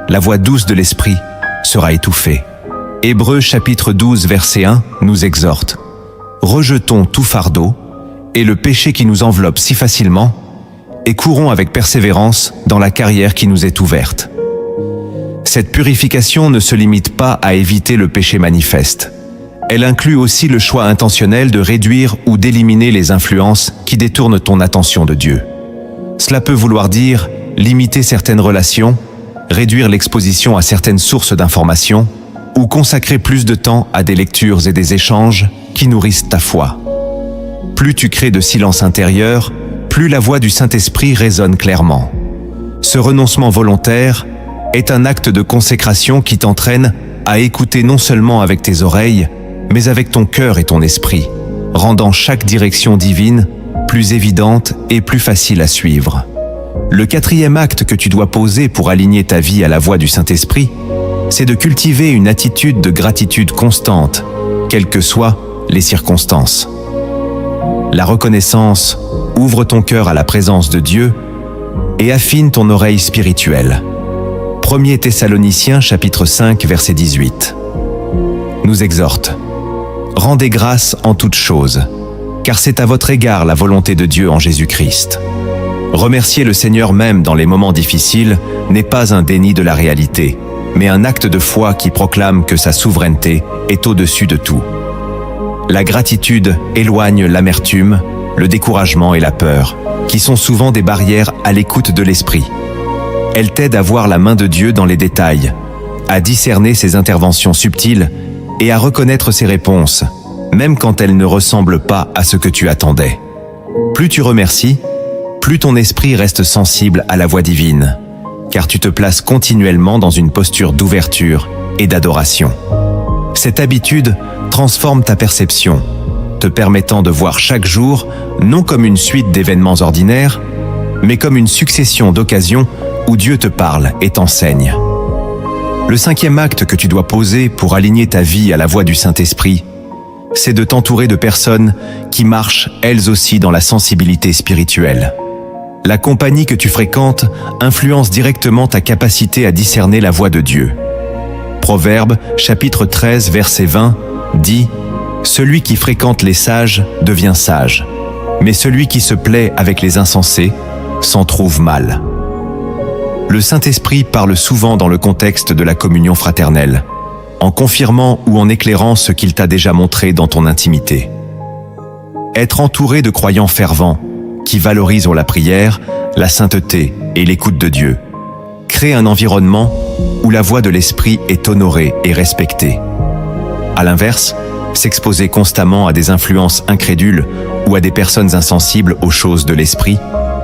la voix douce de l'esprit sera étouffée. Hébreux chapitre 12 verset 1 nous exhorte: rejetons tout fardeau et le péché qui nous enveloppe si facilement, et courons avec persévérance dans la carrière qui nous est ouverte. Cette purification ne se limite pas à éviter le péché manifeste. Elle inclut aussi le choix intentionnel de réduire ou d'éliminer les influences qui détournent ton attention de Dieu. Cela peut vouloir dire limiter certaines relations, réduire l'exposition à certaines sources d'informations, ou consacrer plus de temps à des lectures et des échanges qui nourrissent ta foi. Plus tu crées de silence intérieur, plus la voix du Saint-Esprit résonne clairement. Ce renoncement volontaire est un acte de consécration qui t'entraîne à écouter non seulement avec tes oreilles, mais avec ton cœur et ton esprit, rendant chaque direction divine plus évidente et plus facile à suivre. Le quatrième acte que tu dois poser pour aligner ta vie à la voix du Saint-Esprit, c'est de cultiver une attitude de gratitude constante, quelles que soient les circonstances. La reconnaissance ouvre ton cœur à la présence de Dieu et affine ton oreille spirituelle. 1 Thessaloniciens chapitre 5 verset 18 nous exhorte: rendez grâce en toutes choses, car c'est à votre égard la volonté de Dieu en Jésus-Christ. Remercier le Seigneur même dans les moments difficiles n'est pas un déni de la réalité, mais un acte de foi qui proclame que sa souveraineté est au-dessus de tout. La gratitude éloigne l'amertume, le découragement et la peur, qui sont souvent des barrières à l'écoute de l'esprit. Elle t'aide à voir la main de Dieu dans les détails, à discerner ses interventions subtiles et à reconnaître ses réponses, même quand elles ne ressemblent pas à ce que tu attendais. Plus tu remercies, plus ton esprit reste sensible à la voix divine, car tu te places continuellement dans une posture d'ouverture et d'adoration. Cette habitude transforme ta perception, te permettant de voir chaque jour non comme une suite d'événements ordinaires, mais comme une succession d'occasions où Dieu te parle et t'enseigne. Le cinquième acte que tu dois poser pour aligner ta vie à la voix du Saint-Esprit, c'est de t'entourer de personnes qui marchent elles aussi dans la sensibilité spirituelle. La compagnie que tu fréquentes influence directement ta capacité à discerner la voix de Dieu. Proverbe, chapitre 13, verset 20, dit « Celui qui fréquente les sages devient sage, mais celui qui se plaît avec les insensés s'en trouve mal. » Le Saint-Esprit parle souvent dans le contexte de la communion fraternelle, en confirmant ou en éclairant ce qu'il t'a déjà montré dans ton intimité. Être entouré de croyants fervents, qui valorisent la prière, la sainteté et l'écoute de Dieu, crée un environnement où la voix de l'Esprit est honorée et respectée. À l'inverse, s'exposer constamment à des influences incrédules ou à des personnes insensibles aux choses de l'Esprit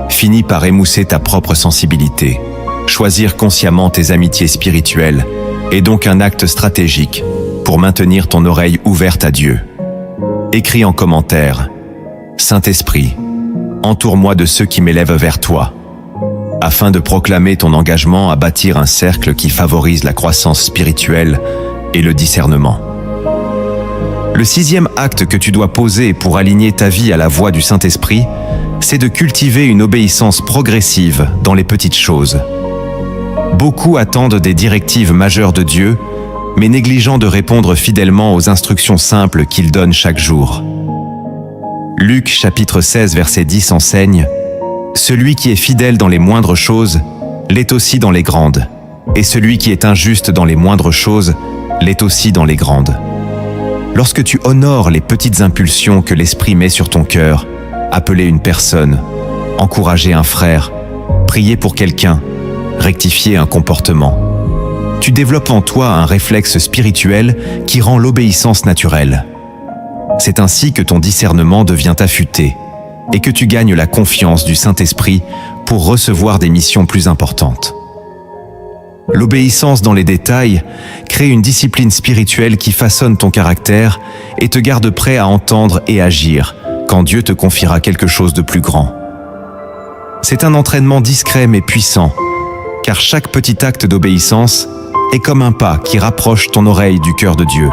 finit par émousser ta propre sensibilité. Choisir consciemment tes amitiés spirituelles est donc un acte stratégique pour maintenir ton oreille ouverte à Dieu. Écris en commentaire: Saint-Esprit, entoure-moi de ceux qui m'élèvent vers toi, afin de proclamer ton engagement à bâtir un cercle qui favorise la croissance spirituelle et le discernement. Le sixième acte que tu dois poser pour aligner ta vie à la voix du Saint-Esprit, c'est de cultiver une obéissance progressive dans les petites choses. Beaucoup attendent des directives majeures de Dieu, mais négligeant de répondre fidèlement aux instructions simples qu'il donne chaque jour. Luc chapitre 16 verset 10 enseigne: « Celui qui est fidèle dans les moindres choses, l'est aussi dans les grandes, et celui qui est injuste dans les moindres choses, l'est aussi dans les grandes. » Lorsque tu honores les petites impulsions que l'Esprit met sur ton cœur, appeler une personne, encourager un frère, prier pour quelqu'un, rectifier un comportement, tu développes en toi un réflexe spirituel qui rend l'obéissance naturelle. C'est ainsi que ton discernement devient affûté et que tu gagnes la confiance du Saint-Esprit pour recevoir des missions plus importantes. L'obéissance dans les détails crée une discipline spirituelle qui façonne ton caractère et te garde prêt à entendre et agir quand Dieu te confiera quelque chose de plus grand. C'est un entraînement discret mais puissant, car chaque petit acte d'obéissance est comme un pas qui rapproche ton oreille du cœur de Dieu.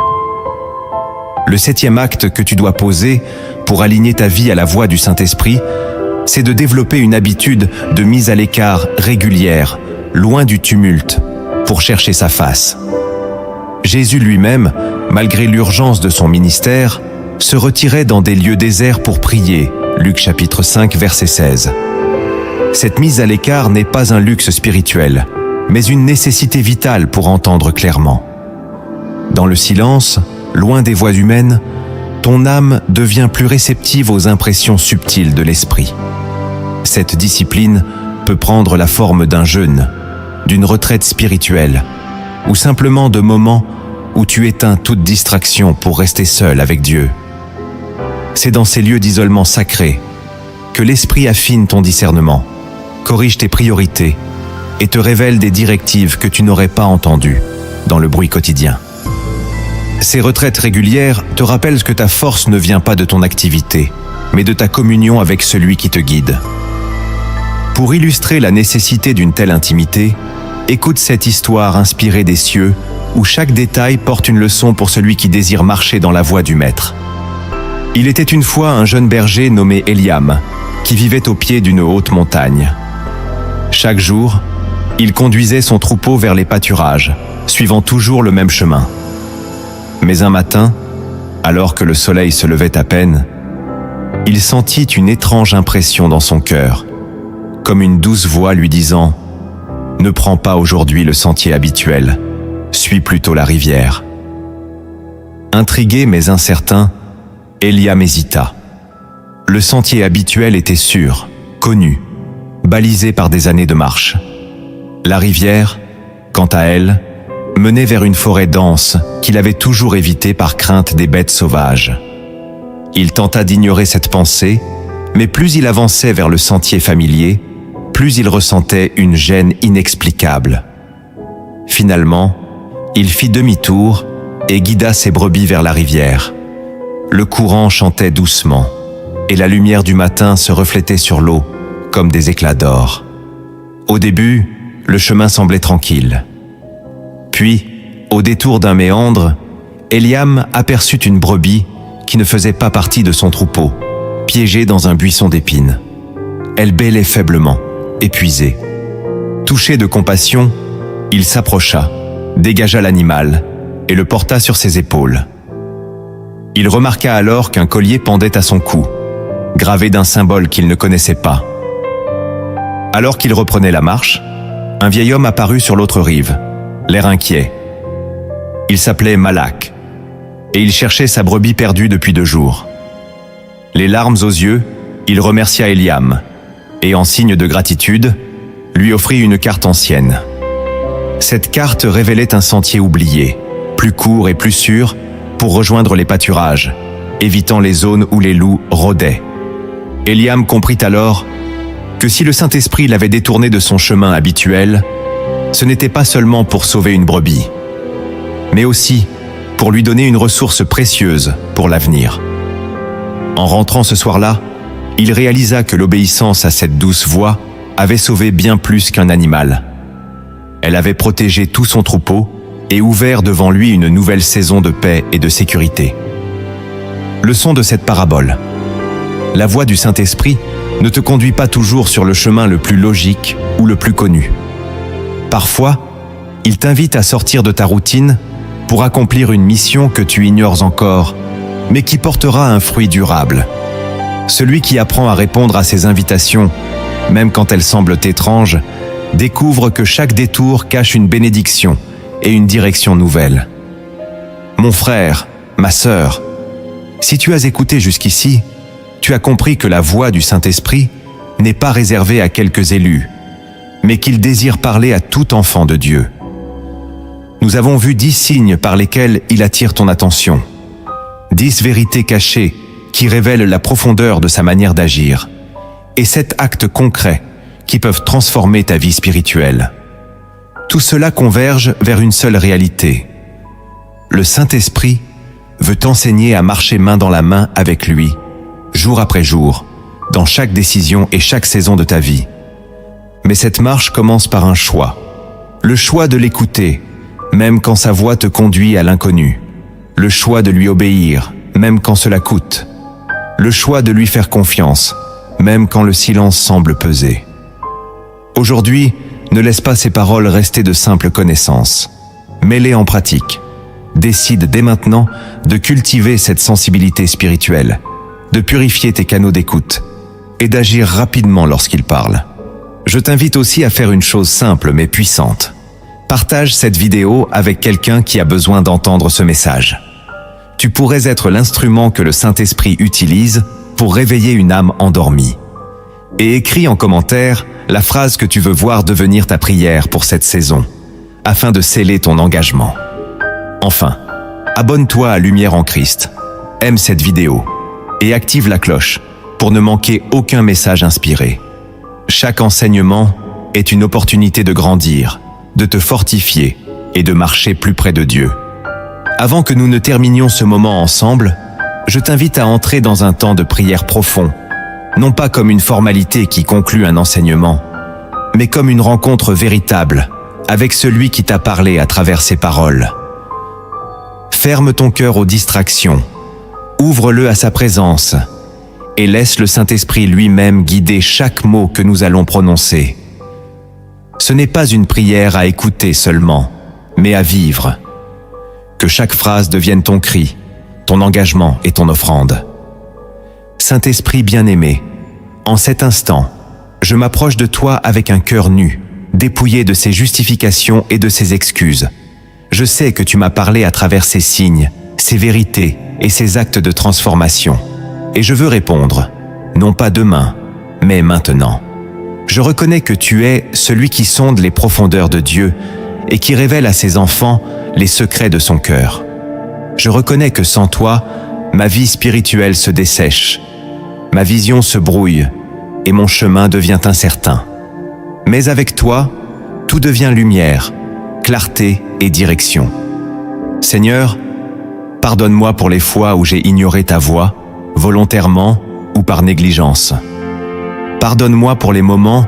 Le septième acte que tu dois poser pour aligner ta vie à la voix du Saint-Esprit, c'est de développer une habitude de mise à l'écart régulière, loin du tumulte, pour chercher sa face. Jésus lui-même, malgré l'urgence de son ministère, se retirait dans des lieux déserts pour prier, Luc chapitre 5 verset 16. Cette mise à l'écart n'est pas un luxe spirituel, mais une nécessité vitale pour entendre clairement. Dans le silence, loin des voix humaines, ton âme devient plus réceptive aux impressions subtiles de l'esprit. Cette discipline peut prendre la forme d'un jeûne, d'une retraite spirituelle, ou simplement de moments où tu éteins toute distraction pour rester seul avec Dieu. C'est dans ces lieux d'isolement sacré que l'Esprit affine ton discernement, corrige tes priorités et te révèle des directives que tu n'aurais pas entendues dans le bruit quotidien. Ces retraites régulières te rappellent que ta force ne vient pas de ton activité, mais de ta communion avec celui qui te guide. Pour illustrer la nécessité d'une telle intimité, écoute cette histoire inspirée des cieux où chaque détail porte une leçon pour celui qui désire marcher dans la voie du Maître. Il était une fois un jeune berger nommé Eliam, qui vivait au pied d'une haute montagne. Chaque jour, il conduisait son troupeau vers les pâturages, suivant toujours le même chemin. Mais un matin, alors que le soleil se levait à peine, il sentit une étrange impression dans son cœur, comme une douce voix lui disant « Ne prends pas aujourd'hui le sentier habituel, suis plutôt la rivière. » Intrigué mais incertain, Eliam hésita. Le sentier habituel était sûr, connu, balisé par des années de marche. La rivière, quant à elle, menait vers une forêt dense qu'il avait toujours évitée par crainte des bêtes sauvages. Il tenta d'ignorer cette pensée, mais plus il avançait vers le sentier familier, plus il ressentait une gêne inexplicable. Finalement, il fit demi-tour et guida ses brebis vers la rivière. Le courant chantait doucement, et la lumière du matin se reflétait sur l'eau comme des éclats d'or. Au début, le chemin semblait tranquille. Puis, au détour d'un méandre, Eliam aperçut une brebis qui ne faisait pas partie de son troupeau, piégée dans un buisson d'épines. Elle bêlait faiblement, épuisée. Touché de compassion, il s'approcha, dégagea l'animal et le porta sur ses épaules. Il remarqua alors qu'un collier pendait à son cou, gravé d'un symbole qu'il ne connaissait pas. Alors qu'il reprenait la marche, un vieil homme apparut sur l'autre rive, l'air inquiet. Il s'appelait Malak, et il cherchait sa brebis perdue depuis 2 jours. Les larmes aux yeux, il remercia Eliam, et en signe de gratitude, lui offrit une carte ancienne. Cette carte révélait un sentier oublié, plus court et plus sûr, pour rejoindre les pâturages, évitant les zones où les loups rôdaient. Eliam comprit alors que si le Saint-Esprit l'avait détourné de son chemin habituel, ce n'était pas seulement pour sauver une brebis, mais aussi pour lui donner une ressource précieuse pour l'avenir. En rentrant ce soir-là, il réalisa que l'obéissance à cette douce voix avait sauvé bien plus qu'un animal. Elle avait protégé tout son troupeau et ouvert devant lui une nouvelle saison de paix et de sécurité. Leçon de cette parabole. La voix du Saint-Esprit ne te conduit pas toujours sur le chemin le plus logique ou le plus connu. Parfois, il t'invite à sortir de ta routine pour accomplir une mission que tu ignores encore, mais qui portera un fruit durable. Celui qui apprend à répondre à ces invitations, même quand elles semblent étranges, découvre que chaque détour cache une bénédiction et une direction nouvelle. Mon frère, ma sœur, si tu as écouté jusqu'ici, tu as compris que la voix du Saint-Esprit n'est pas réservée à quelques élus, mais qu'il désire parler à tout enfant de Dieu. Nous avons vu 10 signes par lesquels il attire ton attention, 10 vérités cachées qui révèlent la profondeur de sa manière d'agir, et 7 actes concrets qui peuvent transformer ta vie spirituelle. Tout cela converge vers une seule réalité. Le Saint-Esprit veut t'enseigner à marcher main dans la main avec lui, jour après jour, dans chaque décision et chaque saison de ta vie. Mais cette marche commence par un choix. Le choix de l'écouter, même quand sa voix te conduit à l'inconnu. Le choix de lui obéir, même quand cela coûte. Le choix de lui faire confiance, même quand le silence semble peser. Aujourd'hui, ne laisse pas ces paroles rester de simples connaissances. Mets-les en pratique. Décide dès maintenant de cultiver cette sensibilité spirituelle, de purifier tes canaux d'écoute et d'agir rapidement lorsqu'il parle. Je t'invite aussi à faire une chose simple mais puissante. Partage cette vidéo avec quelqu'un qui a besoin d'entendre ce message. Tu pourrais être l'instrument que le Saint-Esprit utilise pour réveiller une âme endormie. Et écris en commentaire la phrase que tu veux voir devenir ta prière pour cette saison, afin de sceller ton engagement. Enfin, abonne-toi à Lumière en Christ, aime cette vidéo et active la cloche pour ne manquer aucun message inspiré. Chaque enseignement est une opportunité de grandir, de te fortifier et de marcher plus près de Dieu. Avant que nous ne terminions ce moment ensemble, je t'invite à entrer dans un temps de prière profond, non pas comme une formalité qui conclut un enseignement, mais comme une rencontre véritable avec celui qui t'a parlé à travers ses paroles. Ferme ton cœur aux distractions, ouvre-le à sa présence et laisse le Saint-Esprit lui-même guider chaque mot que nous allons prononcer. Ce n'est pas une prière à écouter seulement, mais à vivre. Que chaque phrase devienne ton cri, ton engagement et ton offrande. Saint-Esprit bien-aimé, en cet instant, je m'approche de toi avec un cœur nu, dépouillé de ses justifications et de ses excuses. Je sais que tu m'as parlé à travers ces signes, ces vérités et ces actes de transformation. Et je veux répondre, non pas demain, mais maintenant. Je reconnais que tu es celui qui sonde les profondeurs de Dieu et qui révèle à ses enfants les secrets de son cœur. Je reconnais que sans toi, ma vie spirituelle se dessèche, ma vision se brouille et mon chemin devient incertain. Mais avec toi, tout devient lumière, clarté et direction. Seigneur, pardonne-moi pour les fois où j'ai ignoré ta voix, volontairement ou par négligence. Pardonne-moi pour les moments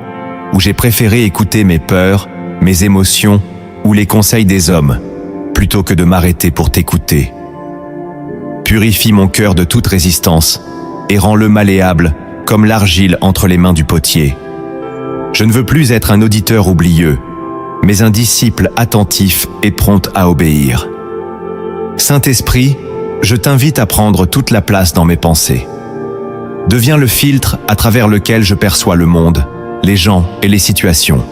où j'ai préféré écouter mes peurs, mes émotions ou les conseils des hommes, plutôt que de m'arrêter pour t'écouter. Purifie mon cœur de toute résistance et rends-le malléable comme l'argile entre les mains du potier. Je ne veux plus être un auditeur oublieux, mais un disciple attentif et prompt à obéir. Saint-Esprit, je t'invite à prendre toute la place dans mes pensées. Deviens le filtre à travers lequel je perçois le monde, les gens et les situations.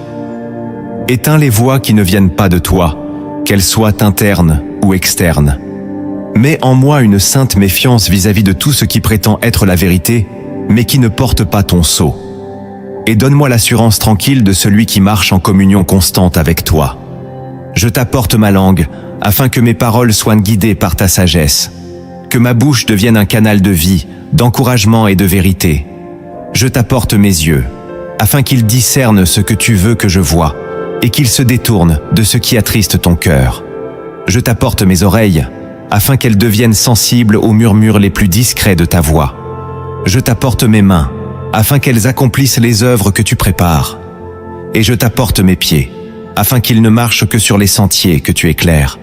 Éteins les voix qui ne viennent pas de toi, qu'elles soient internes ou externes. Mets en moi une sainte méfiance vis-à-vis de tout ce qui prétend être la vérité, mais qui ne porte pas ton sceau. Et donne-moi l'assurance tranquille de celui qui marche en communion constante avec toi. Je t'apporte ma langue, afin que mes paroles soient guidées par ta sagesse. Que ma bouche devienne un canal de vie, d'encouragement et de vérité. Je t'apporte mes yeux, afin qu'ils discernent ce que tu veux que je voie, et qu'ils se détournent de ce qui attriste ton cœur. Je t'apporte mes oreilles, afin qu'elles deviennent sensibles aux murmures les plus discrets de ta voix. Je t'apporte mes mains, afin qu'elles accomplissent les œuvres que tu prépares. Et je t'apporte mes pieds, afin qu'ils ne marchent que sur les sentiers que tu éclaires.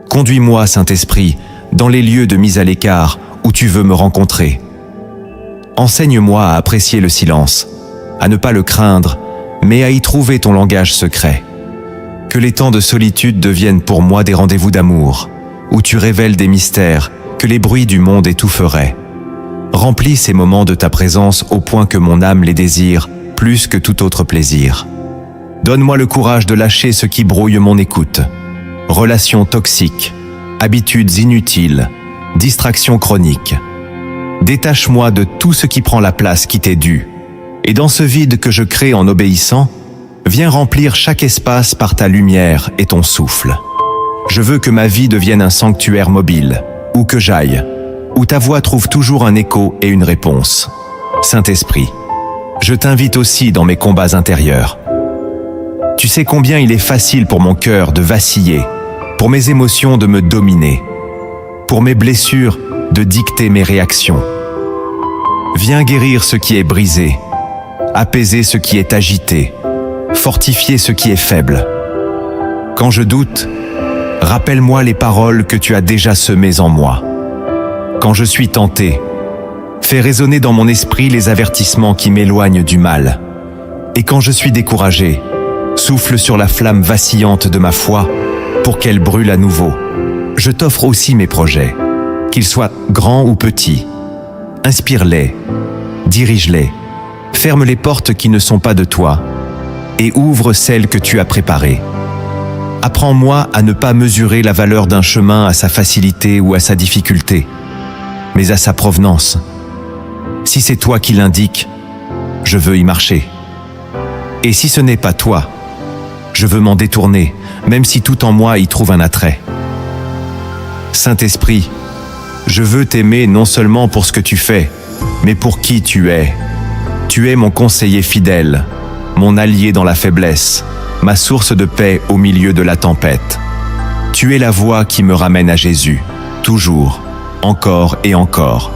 Conduis-moi, Saint-Esprit, dans les lieux de mise à l'écart où tu veux me rencontrer. Enseigne-moi à apprécier le silence, à ne pas le craindre, mais à y trouver ton langage secret. Que les temps de solitude deviennent pour moi des rendez-vous d'amour, où tu révèles des mystères que les bruits du monde étoufferaient. Remplis ces moments de ta présence au point que mon âme les désire plus que tout autre plaisir. Donne-moi le courage de lâcher ce qui brouille mon écoute. Relations toxiques, habitudes inutiles, distractions chroniques. Détache-moi de tout ce qui prend la place qui t'est due. Et dans ce vide que je crée en obéissant, viens remplir chaque espace par ta lumière et ton souffle. Je veux que ma vie devienne un sanctuaire mobile, où que j'aille, où ta voix trouve toujours un écho et une réponse. Saint-Esprit, je t'invite aussi dans mes combats intérieurs. Tu sais combien il est facile pour mon cœur de vaciller, pour mes émotions de me dominer, pour mes blessures de dicter mes réactions. Viens guérir ce qui est brisé, apaiser ce qui est agité, fortifier ce qui est faible. Quand je doute, rappelle-moi les paroles que tu as déjà semées en moi. Quand je suis tenté, fais résonner dans mon esprit les avertissements qui m'éloignent du mal. Et quand je suis découragé, souffle sur la flamme vacillante de ma foi pour qu'elle brûle à nouveau. Je t'offre aussi mes projets, qu'ils soient grands ou petits. Inspire-les, dirige-les, ferme les portes qui ne sont pas de toi et ouvre celles que tu as préparées. Apprends-moi à ne pas mesurer la valeur d'un chemin à sa facilité ou à sa difficulté, mais à sa provenance. Si c'est toi qui l'indiques, je veux y marcher. Et si ce n'est pas toi, je veux m'en détourner, même si tout en moi y trouve un attrait. Saint-Esprit, je veux t'aimer non seulement pour ce que tu fais, mais pour qui tu es. Tu es mon conseiller fidèle, mon allié dans la faiblesse, ma source de paix au milieu de la tempête. Tu es la voie qui me ramène à Jésus, toujours, encore et encore.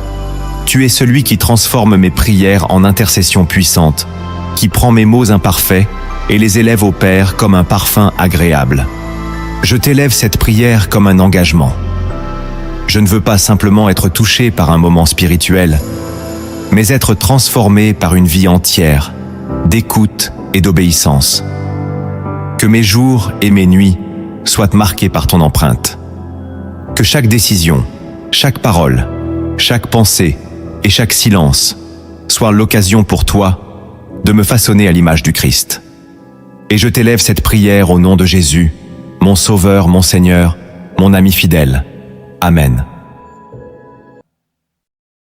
Tu es celui qui transforme mes prières en intercession puissante, qui prend mes mots imparfaits et les élève au Père comme un parfum agréable. Je t'élève cette prière comme un engagement. Je ne veux pas simplement être touché par un moment spirituel, mais être transformé par une vie entière, d'écoute et d'obéissance. Que mes jours et mes nuits soient marqués par ton empreinte. Que chaque décision, chaque parole, chaque pensée et chaque silence soit l'occasion pour toi de me façonner à l'image du Christ. Et je t'élève cette prière au nom de Jésus, mon Sauveur, mon Seigneur, mon ami fidèle. Amen.